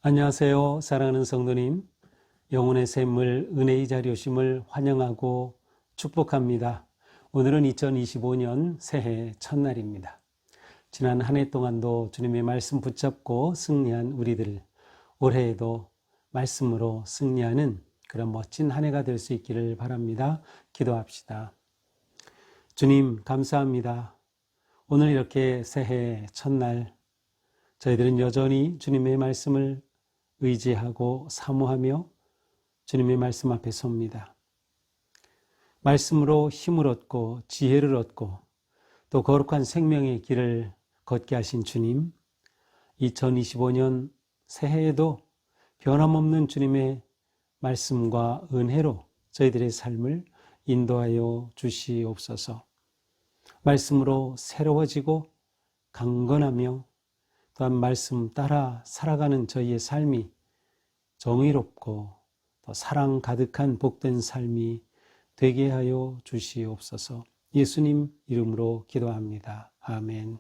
안녕하세요. 사랑하는 성도님, 영혼의 샘물 은혜의 자리 오심을 환영하고 축복합니다. 오늘은 2025년 새해 첫날입니다. 지난 한 해 동안도 주님의 말씀 붙잡고 승리한 우리들, 올해에도 말씀으로 승리하는 그런 멋진 한 해가 될 수 있기를 바랍니다. 기도합시다. 주님 감사합니다. 오늘 이렇게 새해 첫날 저희들은 여전히 주님의 말씀을 의지하고 사모하며 주님의 말씀 앞에 섭니다. 말씀으로 힘을 얻고 지혜를 얻고 또 거룩한 생명의 길을 걷게 하신 주님, 2025년 새해에도 변함없는 주님의 말씀과 은혜로 저희들의 삶을 인도하여 주시옵소서. 말씀으로 새로워지고 강건하며 또한 말씀 따라 살아가는 저희의 삶이 정의롭고 또 사랑 가득한 복된 삶이 되게 하여 주시옵소서. 예수님 이름으로 기도합니다. 아멘.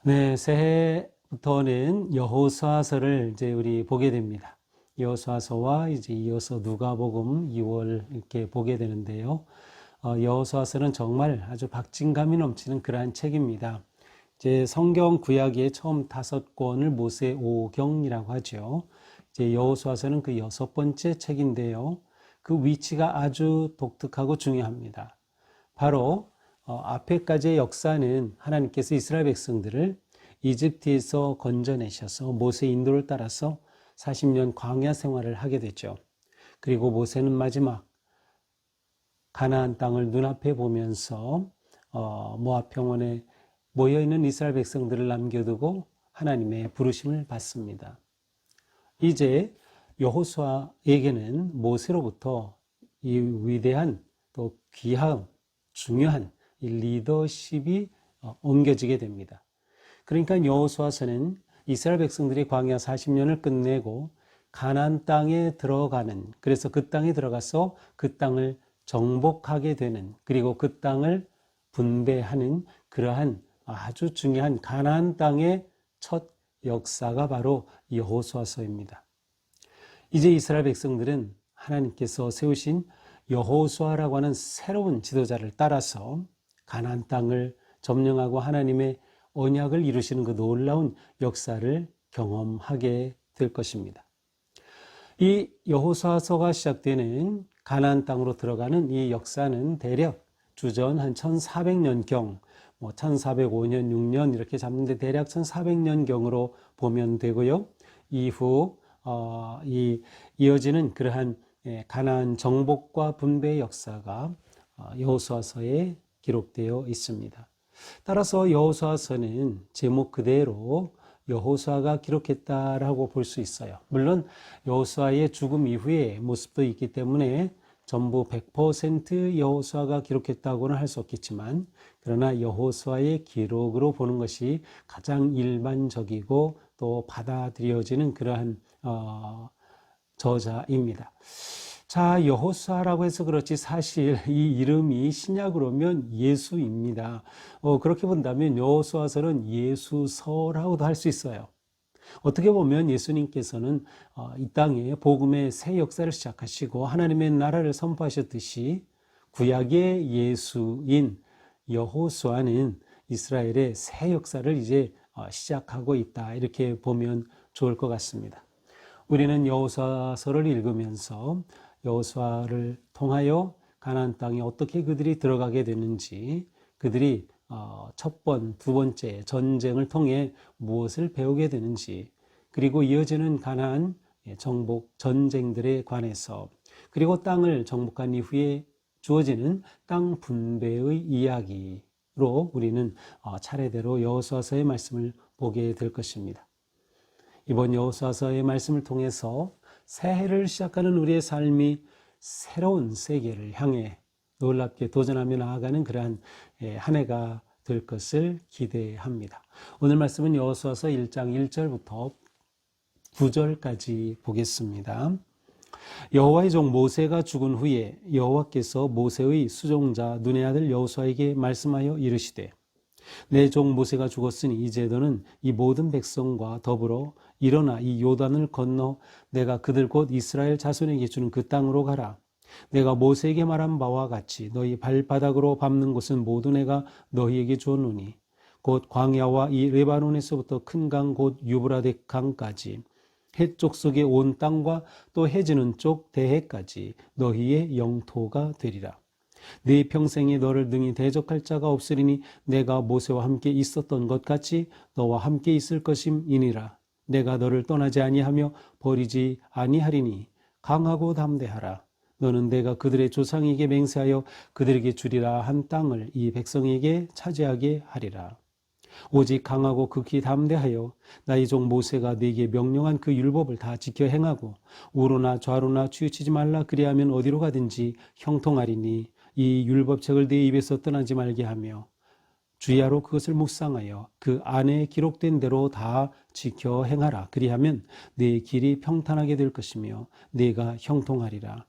네, 새해부터는 여호수아서를 이제 우리 보게 됩니다. 여호수아서와 이제 이어서 누가복음 2월 이렇게 보게 되는데요. 여호수아서는 정말 아주 박진감이 넘치는 그러한 책입니다. 이제 성경 구약의 처음 5권을 모세오경이라고 하죠. 이제 여호수아서는 그 6번째 책인데요. 그 위치가 아주 독특하고 중요합니다. 바로 앞에까지의 역사는 하나님께서 이스라엘 백성들을 이집트에서 건져내셔서 모세의 인도를 따라서 40년 광야 생활을 하게 됐죠. 그리고 모세는 마지막 가나안 땅을 눈앞에 보면서 모압 평원에 모여있는 이스라엘 백성들을 남겨두고 하나님의 부르심을 받습니다. 이제 여호수아에게는 모세로부터 이 위대한 또 귀한 중요한 이 리더십이 옮겨지게 됩니다. 그러니까 여호수아서는 이스라엘 백성들이 광야 40년을 끝내고 가나안 땅에 들어가는, 그래서 그 땅에 들어가서 그 땅을 정복하게 되는, 그리고 그 땅을 분배하는 그러한 아주 중요한 가나안 땅의 첫 역사가 바로 여호수아서입니다. 이제 이스라엘 백성들은 하나님께서 세우신 여호수아라고 하는 새로운 지도자를 따라서 가나안 땅을 점령하고 하나님의 언약을 이루시는 그 놀라운 역사를 경험하게 될 것입니다. 이 여호수아서가 시작되는 가나안 땅으로 들어가는 이 역사는 대략 주전 한 1400년경 1405년, 6년 이렇게 잡는데 대략 1400년경으로 보면 되고요. 이후 이어지는 그러한 가나안 정복과 분배의 역사가 여호수아서에 기록되어 있습니다. 따라서 여호수아서는 제목 그대로 여호수아가 기록했다라고 볼 수 있어요. 물론 여호수아의 죽음 이후의 모습도 있기 때문에 전부 100% 여호수아가 기록했다고는 할 수 없겠지만, 그러나 여호수아의 기록으로 보는 것이 가장 일반적이고 또 받아들여지는 그러한 저자입니다. 자, 여호수아라고 해서 그렇지 사실 이 이름이 신약으로면 예수입니다. 그렇게 본다면 여호수아서는 예수서라고도 할 수 있어요. 어떻게 보면 예수님께서는 이 땅에 복음의 새 역사를 시작하시고 하나님의 나라를 선포하셨듯이 구약의 예수인 여호수아는 이스라엘의 새 역사를 이제 시작하고 있다, 이렇게 보면 좋을 것 같습니다. 우리는 여호수아서를 읽으면서 여호수아를 통하여 가나안 땅에 어떻게 그들이 들어가게 되는지, 그들이 첫 번, 두 번째 전쟁을 통해 무엇을 배우게 되는지, 그리고 이어지는 가나안 정복 전쟁들에 관해서, 그리고 땅을 정복한 이후에 주어지는 땅 분배의 이야기로 우리는 차례대로 여호수아서의 말씀을 보게 될 것입니다. 이번 여호수아서의 말씀을 통해서 새해를 시작하는 우리의 삶이 새로운 세계를 향해 놀랍게 도전하며 나아가는 그러한 한 해가 될 것을 기대합니다. 오늘 말씀은 여호수아서 1장 1절부터 9절까지 보겠습니다. 여호와의 종 모세가 죽은 후에 여호와께서 모세의 수종자 눈의 아들 여호수아에게 말씀하여 이르시되 내 종 모세가 죽었으니 이제 너는 이 모든 백성과 더불어 일어나 이 요단을 건너 내가 그들 곧 이스라엘 자손에게 주는 그 땅으로 가라. 내가 모세에게 말한 바와 같이 너희 발바닥으로 밟는 곳은 모두 내가 너희에게 주었노니 곧 광야와 이 레바논에서부터 큰 강 곧 유브라데 강까지 해쪽 속의 온 땅과 또 해지는 쪽 대해까지 너희의 영토가 되리라. 네 평생에 너를 능히 대적할 자가 없으리니 내가 모세와 함께 있었던 것 같이 너와 함께 있을 것임이니라. 내가 너를 떠나지 아니하며 버리지 아니하리니 강하고 담대하라. 너는 내가 그들의 조상에게 맹세하여 그들에게 주리라 한 땅을 이 백성에게 차지하게 하리라. 오직 강하고 극히 담대하여 나의 종 모세가 네게 명령한 그 율법을 다 지켜 행하고 우로나 좌로나 치우치지 말라. 그리하면 어디로 가든지 형통하리니 이 율법책을 네 입에서 떠나지 말게 하며 주야로 그것을 묵상하여 그 안에 기록된 대로 다 지켜 행하라. 그리하면 네 길이 평탄하게 될 것이며 네가 형통하리라.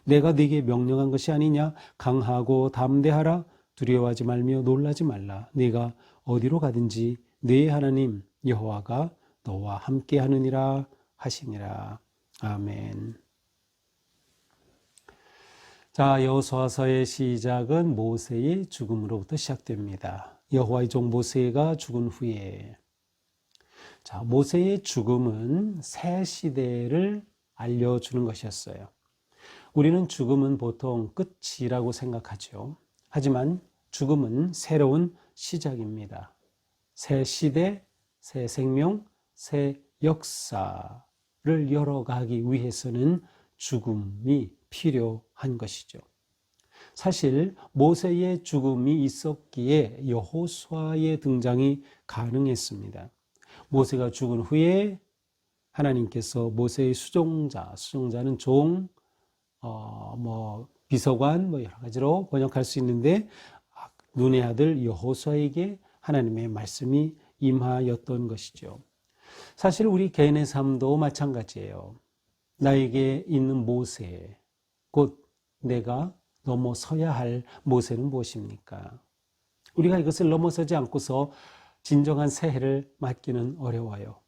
내가 네게 명령한 것이 아니냐. 강하고 담대하라. 두려워하지 말며 놀라지 말라. 네가 어디로 가든지 네 하나님 여호와가 너와 함께 하느니라 하시니라. 아멘. 자, 여호수아서의 시작은 모세의 죽음으로부터 시작됩니다. 여호와의 종 모세가 죽은 후에 자, 모세의 죽음은 새 시대를 알려주는 것이었어요. 우리는 죽음은 보통 끝이라고 생각하죠. 하지만 죽음은 새로운 시작입니다. 새 시대, 새 생명, 새 역사를 열어가기 위해서는 죽음이 필요한 것이죠. 사실 모세의 죽음이 있었기에 여호수아의 등장이 가능했습니다. 모세가 죽은 후에 하나님께서 모세의 수종자는 종, 비서관 여러 가지로 번역할 수 있는데 눈의 아들 여호수아에게 하나님의 말씀이 임하였던 것이죠. 사실 우리 개인의 삶도 마찬가지예요. 나에게 있는 모세, 곧 내가 넘어서야 할 모세는 무엇입니까? 우리가 이것을 넘어서지 않고서 진정한 새해를 맞기는 어려워요.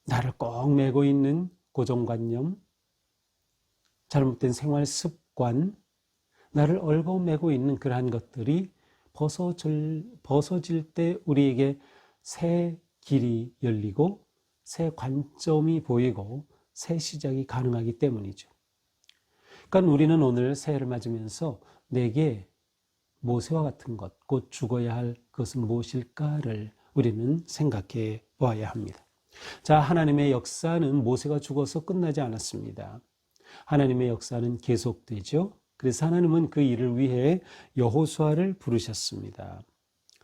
나를 꼭 메고 있는 고정관념, 잘못된 생활 습관, 나를 얽어매고 있는 그러한 것들이 벗어질 때 우리에게 새 길이 열리고 새 관점이 보이고 새 시작이 가능하기 때문이죠. 그러니까 우리는 오늘 새해를 맞으면서 내게 모세와 같은 것, 곧 죽어야 할 것은 무엇일까를 우리는 생각해 보아야 합니다. 자, 하나님의 역사는 모세가 죽어서 끝나지 않았습니다. 하나님의 역사는 계속되죠. 그래서 하나님은 그 일을 위해 여호수아를 부르셨습니다.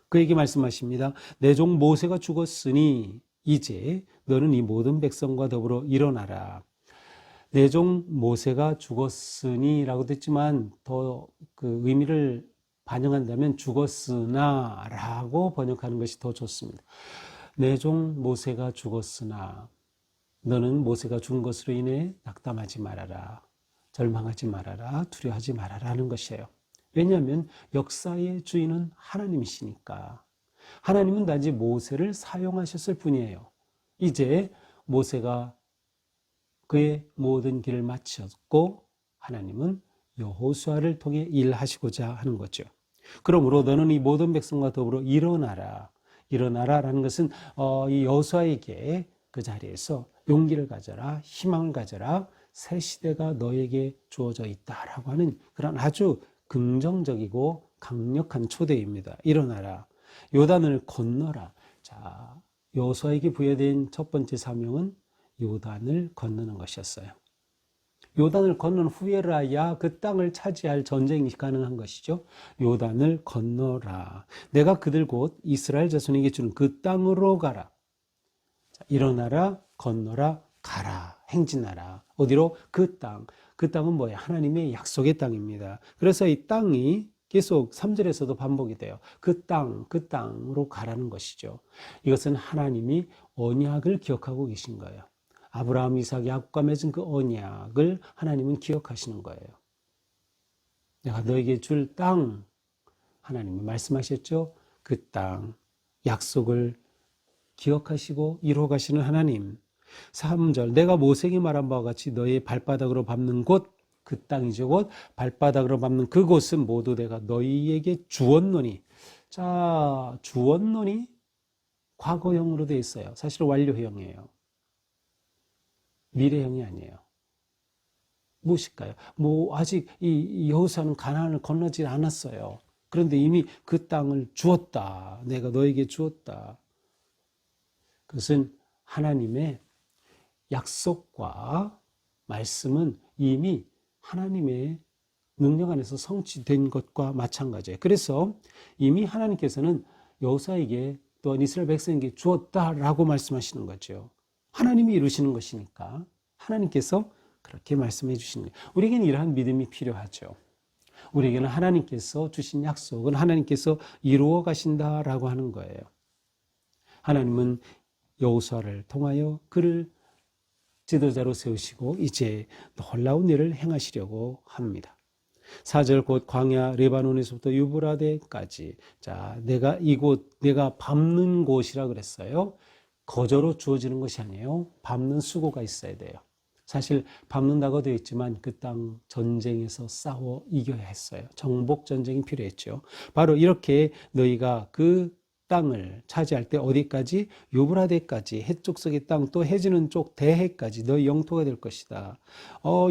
그에게 말씀하십니다. 내 종 모세가 죽었으니 이제 너는 이 모든 백성과 더불어 일어나라. 내 종 모세가 죽었으니 라고 했지만 더 그 의미를 반영한다면 죽었으나 라고 번역하는 것이 더 좋습니다. 내 종 모세가 죽었으나 너는 모세가 죽은 것으로 인해 낙담하지 말아라. 절망하지 말아라. 두려워하지 말아라 하는 것이에요. 왜냐하면 역사의 주인은 하나님이시니까. 하나님은 단지 모세를 사용하셨을 뿐이에요. 이제 모세가 그의 모든 길을 마쳤고 하나님은 여호수아를 통해 일하시고자 하는 거죠. 그러므로 너는 이 모든 백성과 더불어 일어나라. 일어나라라는 것은 이 여호수아에게 그 자리에서 용기를 가져라, 희망을 가져라, 새 시대가 너에게 주어져 있다라고 하는 그런 아주 긍정적이고 강력한 초대입니다. 일어나라. 요단을 건너라. 자, 여호수아에게 부여된 첫 번째 사명은 요단을 건너는 것이었어요. 요단을 건넌 후에라야 그 땅을 차지할 전쟁이 가능한 것이죠. 요단을 건너라. 내가 그들 곧 이스라엘 자손에게 주는 그 땅으로 가라. 자, 일어나라, 건너라, 가라, 행진하라. 어디로? 그 땅. 그 땅은 뭐예요? 하나님의 약속의 땅입니다. 그래서 이 땅이 계속 3절에서도 반복이 돼요. 그 땅으로 가라는 것이죠. 이것은 하나님이 언약을 기억하고 계신 거예요. 아브라함, 이삭, 야곱과 맺은 그 언약을 하나님은 기억하시는 거예요. 내가 너에게 줄 땅, 하나님이 말씀하셨죠? 그 땅, 약속을 기억하시고 이루어 가시는 하나님. 3절, 내가 모세에게 말한 바와 같이 너의 발바닥으로 밟는 곳, 그 땅이죠. 곧 발바닥으로 밟는 그곳은 모두 내가 너희에게 주었노니. 자, 주었노니 과거형으로 되어 있어요. 사실 완료형이에요. 미래형이 아니에요. 무엇일까요? 아직 이 여호수아는 가나안을 건너지 않았어요. 그런데 이미 그 땅을 주었다. 내가 너에게 주었다. 그것은 하나님의 약속과 말씀은 이미 하나님의 능력 안에서 성취된 것과 마찬가지예요. 그래서 이미 하나님께서는 여호수아에게 또한 이스라엘 백성에게 주었다라고 말씀하시는 거죠. 하나님이 이루시는 것이니까 하나님께서 그렇게 말씀해 주시는 거예요. 우리에게는 이러한 믿음이 필요하죠. 우리에게는 하나님께서 주신 약속은 하나님께서 이루어 가신다라고 하는 거예요. 하나님은 여호수아를 통하여 그를 지도자로 세우시고 이제 놀라운 일을 행하시려고 합니다. 4절 곧 광야 레바논에서부터 유브라데까지. 자, 내가 이곳 내가 밟는 곳이라 그랬어요. 거저로 주어지는 것이 아니에요. 밟는 수고가 있어야 돼요. 사실 밟는다고 되어 있지만 그 땅 전쟁에서 싸워 이겨야 했어요. 정복 전쟁이 필요했죠. 바로 이렇게 너희가 그 땅을 차지할 때 어디까지? 유브라데까지, 해쪽석의 땅, 또 해지는 쪽 대해까지 너희 영토가 될 것이다.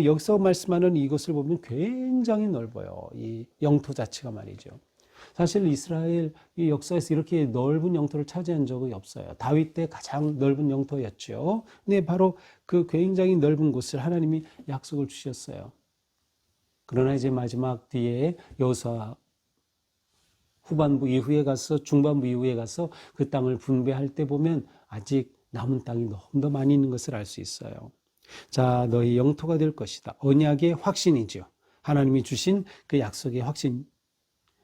여기서 말씀하는 이것을 보면 굉장히 넓어요. 이 영토 자체가 말이죠. 사실 이스라엘 이 역사에서 이렇게 넓은 영토를 차지한 적이 없어요. 다윗 때 가장 넓은 영토였죠. 근데 바로 그 굉장히 넓은 곳을 하나님이 약속을 주셨어요. 그러나 이제 마지막 뒤에 여호수아 후반부 이후에 가서 중반부 이후에 가서 그 땅을 분배할 때 보면 아직 남은 땅이 너무 더 많이 있는 것을 알 수 있어요. 자, 너희 영토가 될 것이다. 언약의 확신이죠. 하나님이 주신 그 약속의 확신.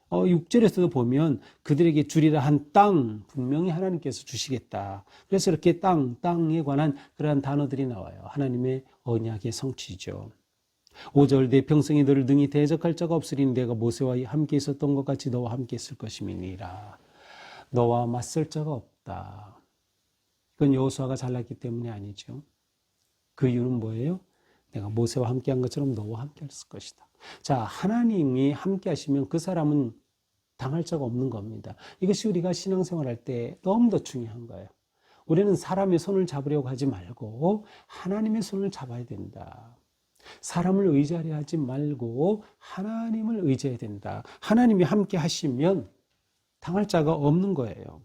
6절에서도 보면 그들에게 주리라 한 땅 분명히 하나님께서 주시겠다. 그래서 이렇게 땅에 관한 그러한 단어들이 나와요. 하나님의 언약의 성취죠. 5절 내 평생에 너를 능히 대적할 자가 없으리니 내가 모세와 함께 있었던 것 같이 너와 함께 있을 것임이니라. 너와 맞설 자가 없다. 그건 여호수아가 잘났기 때문이 아니죠. 그 이유는 뭐예요? 내가 모세와 함께 한 것처럼 너와 함께 할 것이다. 자, 하나님이 함께 하시면 그 사람은 당할 자가 없는 겁니다. 이것이 우리가 신앙생활할 때 너무도 중요한 거예요. 우리는 사람의 손을 잡으려고 하지 말고 하나님의 손을 잡아야 된다. 사람을 의지하려 하지 말고 하나님을 의지해야 된다. 하나님이 함께 하시면 당할 자가 없는 거예요.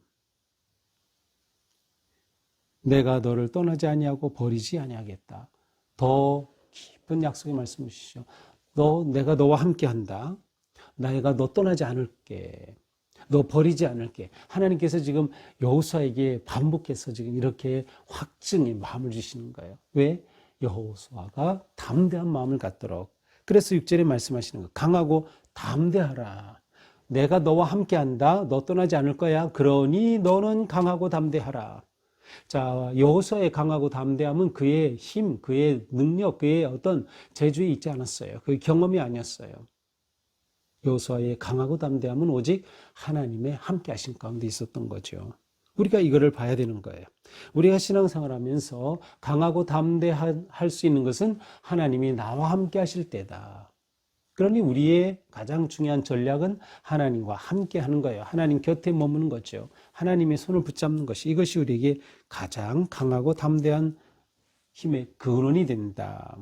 내가 너를 떠나지 아니하고 버리지 아니하겠다. 더 깊은 약속의 말씀을 주시죠. 내가 너와 함께 한다. 내가 너 떠나지 않을게. 너 버리지 않을게. 하나님께서 지금 여호수아에게 반복해서 지금 이렇게 확증의 마음을 주시는 거예요. 왜? 여호수아가 담대한 마음을 갖도록. 그래서 6절에 말씀하시는 거예요. 강하고 담대하라. 내가 너와 함께한다. 너 떠나지 않을 거야. 그러니 너는 강하고 담대하라. 자, 여호수아의 강하고 담대함은 그의 힘, 그의 능력, 그의 어떤 재주에 있지 않았어요. 그 경험이 아니었어요. 여호수아의 강하고 담대함은 오직 하나님의 함께 하신 가운데 있었던 거죠. 우리가 이거를 봐야 되는 거예요. 우리가 신앙생활하면서 강하고 담대할 수 있는 것은 하나님이 나와 함께 하실 때다. 그러니 우리의 가장 중요한 전략은 하나님과 함께 하는 거예요. 하나님 곁에 머무는 거죠. 하나님의 손을 붙잡는 것이 이것이 우리에게 가장 강하고 담대한 힘의 근원이 된다.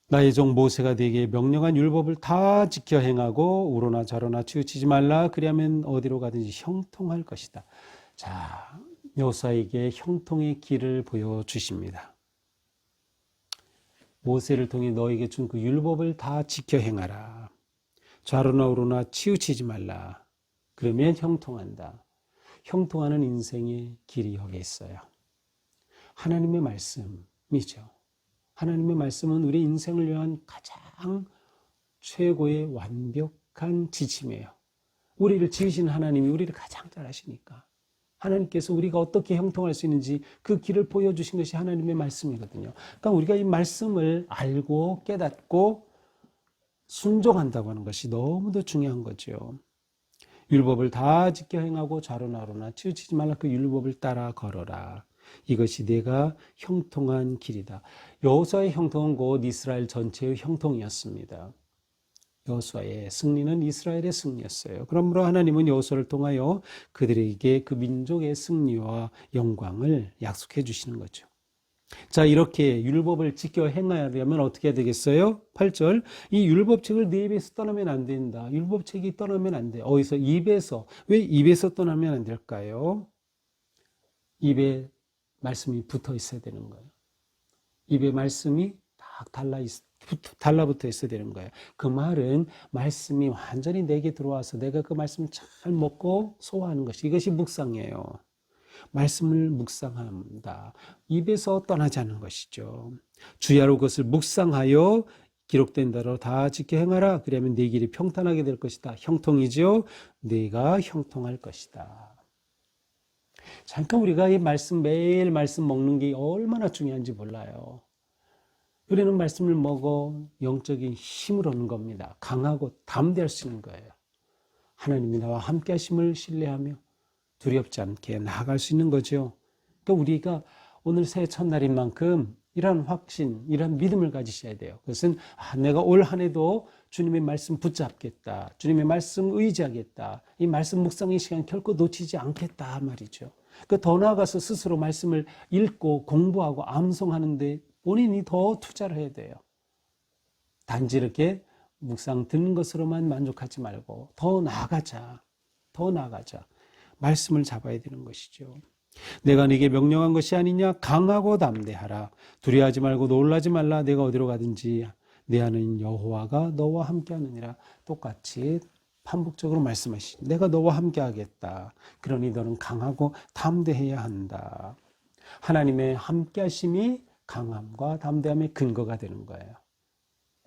나의 종 모세가 네게 명령한 율법을 다 지켜 행하고 우로나 좌로나 치우치지 말라. 그리하면 어디로 가든지 형통할 것이다. 자, 여호수아에게 형통의 길을 보여주십니다. 모세를 통해 너에게 준 그 율법을 다 지켜 행하라. 좌로나 우로나 치우치지 말라. 그러면 형통한다. 형통하는 인생의 길이 여기 있어요. 하나님의 말씀이죠. 하나님의 말씀은 우리 인생을 위한 가장 최고의 완벽한 지침이에요. 우리를 지으신 하나님이 우리를 가장 잘 아시니까 하나님께서 우리가 어떻게 형통할 수 있는지 그 길을 보여주신 것이 하나님의 말씀이거든요. 그러니까 우리가 이 말씀을 알고 깨닫고 순종한다고 하는 것이 너무도 중요한 거죠. 율법을 다 지켜 행하고 좌로나로나 치우치지 말라. 그 율법을 따라 걸어라. 이것이 내가 형통한 길이다. 여호수아의 형통은 곧 이스라엘 전체의 형통이었습니다. 여호수아의 승리는 이스라엘의 승리였어요. 그러므로 하나님은 여호수아를 통하여 그들에게 그 민족의 승리와 영광을 약속해 주시는 거죠. 자, 이렇게 율법을 지켜 행하려면 어떻게 해야 되겠어요? 8절. 이 율법책을 네 입에서 떠나면 안 된다. 율법책이 떠나면 안 돼. 어디서? 입에서. 왜 입에서 떠나면 안 될까요? 입에 말씀이 붙어 있어야 되는 거예요. 입에 말씀이 딱 달라붙어 있어야 되는 거예요. 그 말은 말씀이 완전히 내게 들어와서 내가 그 말씀을 잘 먹고 소화하는 것이, 이것이 묵상이에요. 말씀을 묵상합니다. 입에서 떠나지 않는 것이죠. 주야로 그것을 묵상하여 기록된 대로 다 지켜 행하라. 그러면 네 길이 평탄하게 될 것이다. 형통이죠. 네가 형통할 것이다. 잠깐 우리가 이 말씀, 매일 말씀 먹는 게 얼마나 중요한지 몰라요. 우리는 말씀을 먹어 영적인 힘을 얻는 겁니다. 강하고 담대할 수 있는 거예요. 하나님이 나와 함께 하심을 신뢰하며 두렵지 않게 나아갈 수 있는 거죠. 그러니까 우리가 오늘 새해 첫날인 만큼 이런 확신, 이런 믿음을 가지셔야 돼요. 그것은 내가 올 한 해도 주님의 말씀 붙잡겠다. 주님의 말씀 의지하겠다. 이 말씀 묵상의 시간 결코 놓치지 않겠다 말이죠. 더 나아가서 스스로 말씀을 읽고 공부하고 암송하는데 본인이 더 투자를 해야 돼요. 단지 이렇게 묵상 듣는 것으로만 만족하지 말고 더 나아가자. 더 나아가자. 말씀을 잡아야 되는 것이죠. 내가 네게 명령한 것이 아니냐? 강하고 담대하라. 두려워하지 말고 놀라지 말라. 내가 어디로 가든지 내 하나님 여호와가 너와 함께 하느니라. 똑같이 반복적으로 말씀하시죠. 내가 너와 함께 하겠다. 그러니 너는 강하고 담대해야 한다. 하나님의 함께 하심이 강함과 담대함의 근거가 되는 거예요.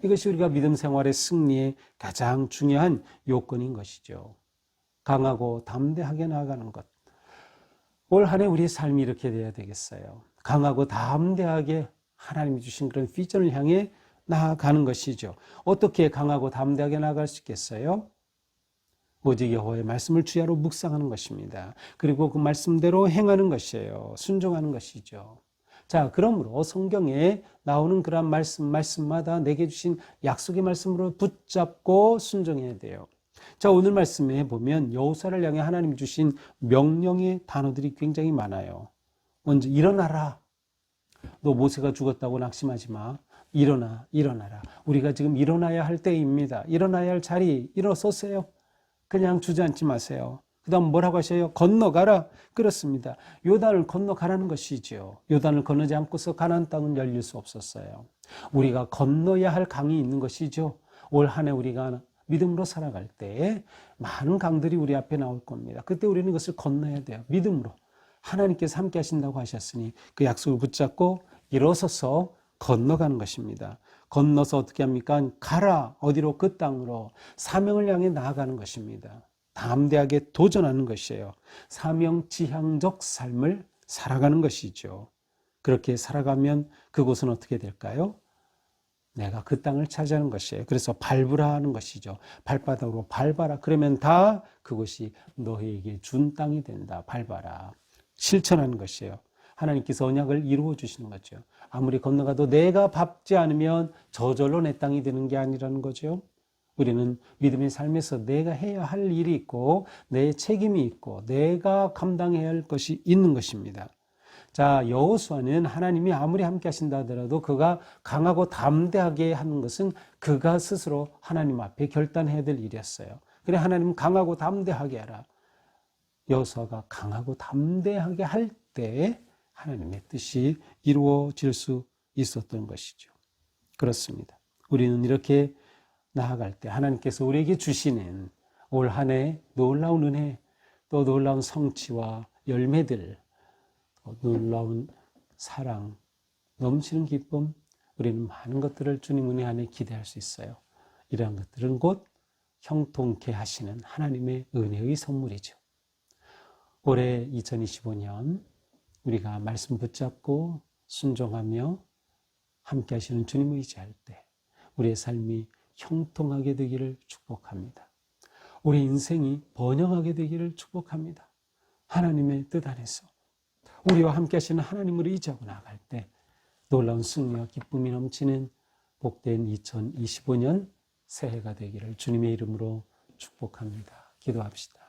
이것이 우리가 믿음 생활의 승리의 가장 중요한 요건인 것이죠. 강하고 담대하게 나아가는 것. 올 한 해 우리의 삶이 이렇게 돼야 되겠어요. 강하고 담대하게 하나님이 주신 그런 비전을 향해 나아가는 것이죠. 어떻게 강하고 담대하게 나아갈 수 있겠어요? 오직 여호와의 말씀을 주야로 묵상하는 것입니다. 그리고 그 말씀대로 행하는 것이에요. 순종하는 것이죠. 자, 그러므로 성경에 나오는 그런 말씀마다 내게 주신 약속의 말씀으로 붙잡고 순종해야 돼요. 자, 오늘 말씀에 보면 여호수아를 향해 하나님 주신 명령의 단어들이 굉장히 많아요. 먼저 일어나라. 너 모세가 죽었다고 낙심하지 마. 일어나라. 우리가 지금 일어나야 할 때입니다. 일어나야 할 자리, 일어서세요. 그냥 주저앉지 마세요. 그 다음 뭐라고 하셔요? 건너가라. 그렇습니다. 요단을 건너가라는 것이죠. 요단을 건너지 않고서 가나안 땅은 열릴 수 없었어요. 우리가 건너야 할 강이 있는 것이죠. 올 한 해 우리가 믿음으로 살아갈 때 많은 강들이 우리 앞에 나올 겁니다. 그때 우리는 이것을 건너야 돼요. 믿음으로. 하나님께서 함께 하신다고 하셨으니 그 약속을 붙잡고 일어서서 건너가는 것입니다. 건너서 어떻게 합니까? 가라. 어디로? 그 땅으로. 사명을 향해 나아가는 것입니다. 담대하게 도전하는 것이에요. 사명지향적 삶을 살아가는 것이죠. 그렇게 살아가면 그곳은 어떻게 될까요? 내가 그 땅을 차지하는 것이에요. 그래서 밟으라 하는 것이죠. 발바닥으로 밟아라. 그러면 다 그것이 너희에게 준 땅이 된다. 밟아라. 실천하는 것이에요. 하나님께서 언약을 이루어 주시는 거죠. 아무리 건너가도 내가 밟지 않으면 저절로 내 땅이 되는 게 아니라는 거죠. 우리는 믿음의 삶에서 내가 해야 할 일이 있고 내 책임이 있고 내가 감당해야 할 것이 있는 것입니다. 자, 여호수아는 하나님이 아무리 함께 하신다 하더라도 그가 강하고 담대하게 하는 것은 그가 스스로 하나님 앞에 결단해야 될 일이었어요. 그래, 하나님 강하고 담대하게 하라. 여호수아가 강하고 담대하게 할 때 하나님의 뜻이 이루어질 수 있었던 것이죠. 그렇습니다. 우리는 이렇게 나아갈 때 하나님께서 우리에게 주시는 올 한 해 놀라운 은혜, 또 놀라운 성취와 열매들, 놀라운 사랑, 넘치는 기쁨, 우리는 많은 것들을 주님 은혜 안에 기대할 수 있어요. 이러한 것들은 곧 형통케 하시는 하나님의 은혜의 선물이죠. 올해 2025년 우리가 말씀 붙잡고 순종하며 함께 하시는 주님을 의지할 때 우리의 삶이 형통하게 되기를 축복합니다. 우리 인생이 번영하게 되기를 축복합니다. 하나님의 뜻 안에서 우리와 함께 하시는 하나님을 의지하고 나아갈 때 놀라운 승리와 기쁨이 넘치는 복된 2025년 새해가 되기를 주님의 이름으로 축복합니다. 기도합시다.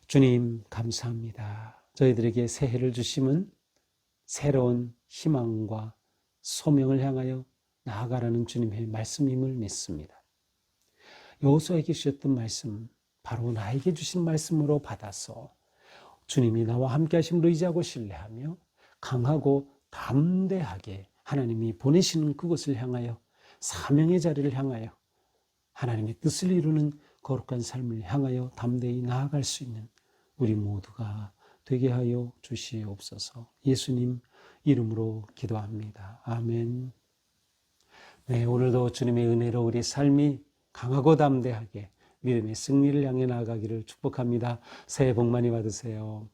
주님 감사합니다. 저희들에게 새해를 주심은 새로운 희망과 소명을 향하여 나아가라는 주님의 말씀임을 믿습니다. 여호수아에게 주셨던 말씀, 바로 나에게 주신 말씀으로 받아서 주님이 나와 함께 하심을 의지하고 신뢰하며 강하고 담대하게 하나님이 보내시는 그곳을 향하여 사명의 자리를 향하여 하나님의 뜻을 이루는 거룩한 삶을 향하여 담대히 나아갈 수 있는 우리 모두가 되게 하여 주시옵소서. 예수님 이름으로 기도합니다. 아멘. 네, 오늘도 주님의 은혜로 우리 삶이 강하고 담대하게 믿음의 승리를 향해 나아가기를 축복합니다. 새해 복 많이 받으세요.